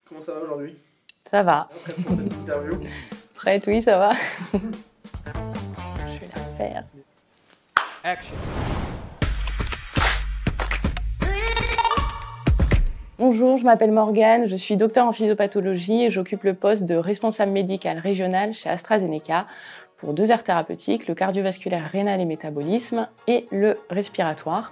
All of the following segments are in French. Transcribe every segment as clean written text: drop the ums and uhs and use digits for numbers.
Comment ça va aujourd'hui? Ça va. Prête pour cette interview? Prête, oui, ça va. Je vais la faire. Action. Bonjour, je m'appelle Morgane, je suis docteur en physiopathologie et j'occupe le poste de responsable médical régional chez AstraZeneca pour deux aires thérapeutiques, le cardiovasculaire rénal et métabolisme et le respiratoire.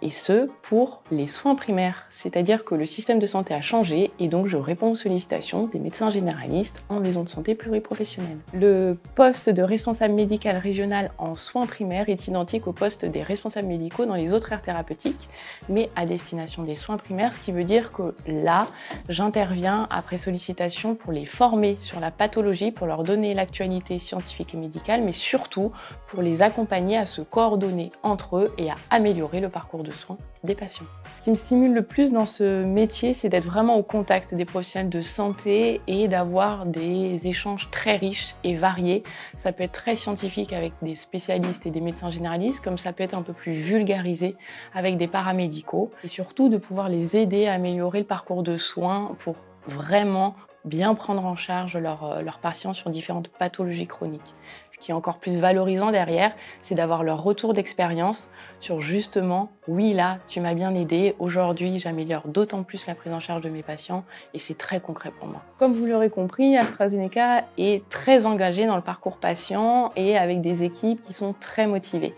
Et ce, pour les soins primaires. C'est-à-dire que le système de santé a changé et donc je réponds aux sollicitations des médecins généralistes en maison de santé pluriprofessionnelle. Le poste de responsable médical régional en soins primaires est identique au poste des responsables médicaux dans les autres aires thérapeutiques, mais à destination des soins primaires, ce qui veut dire que là, j'interviens après sollicitation pour les former sur la pathologie, pour leur donner l'actualité scientifique et médicale, mais surtout pour les accompagner à se coordonner entre eux et à améliorer le parcours de soins des patients. Ce qui me stimule le plus dans ce métier, c'est d'être vraiment au contact des professionnels de santé et d'avoir des échanges très riches et variés. Ça peut être très scientifique avec des spécialistes et des médecins généralistes, comme ça peut être un peu plus vulgarisé avec des paramédicaux, et surtout de pouvoir les aider à améliorer le parcours de soins pour vraiment bien prendre en charge leurs patients sur différentes pathologies chroniques. Ce qui est encore plus valorisant derrière, c'est d'avoir leur retour d'expérience sur justement, oui là, tu m'as bien aidé, aujourd'hui j'améliore d'autant plus la prise en charge de mes patients et c'est très concret pour moi. Comme vous l'aurez compris, AstraZeneca est très engagé dans le parcours patient et avec des équipes qui sont très motivées.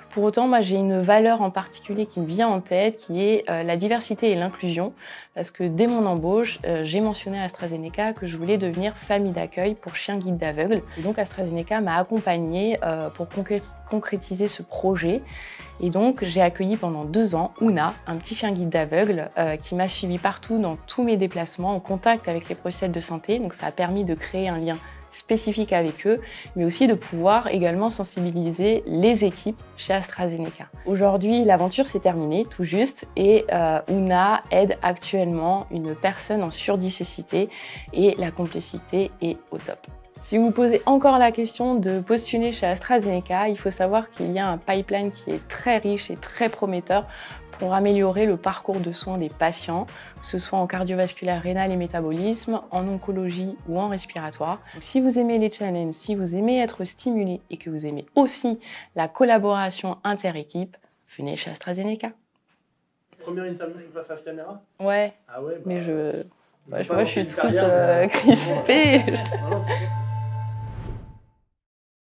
Pour autant, moi, j'ai une valeur en particulier qui me vient en tête, qui est la diversité et l'inclusion, parce que dès mon embauche, j'ai mentionné à AstraZeneca que je voulais devenir famille d'accueil pour chiens guides d'aveugles. Et donc AstraZeneca m'a accompagnée pour concrétiser ce projet. Et donc, j'ai accueilli pendant 2 ans Ouna, un petit chien guide d'aveugle qui m'a suivi partout dans tous mes déplacements, en contact avec les professionnels de santé. Donc, ça a permis de créer un lien spécifique avec eux, mais aussi de pouvoir également sensibiliser les équipes chez AstraZeneca. Aujourd'hui, l'aventure s'est terminée, tout juste, et Ouna aide actuellement une personne en surdicécité et la complicité est au top. Si vous vous posez encore la question de postuler chez AstraZeneca, il faut savoir qu'il y a un pipeline qui est très riche et très prometteur pour améliorer le parcours de soins des patients, que ce soit en cardiovasculaire rénal et métabolisme, en oncologie ou en respiratoire. Donc, si vous aimez les challenges, si vous aimez être stimulé et que vous aimez aussi la collaboration inter-équipe, venez chez AstraZeneca. Première interview qui va face caméra? Ouais, Ah ouais, mais moi je suis toute crispée. crispée.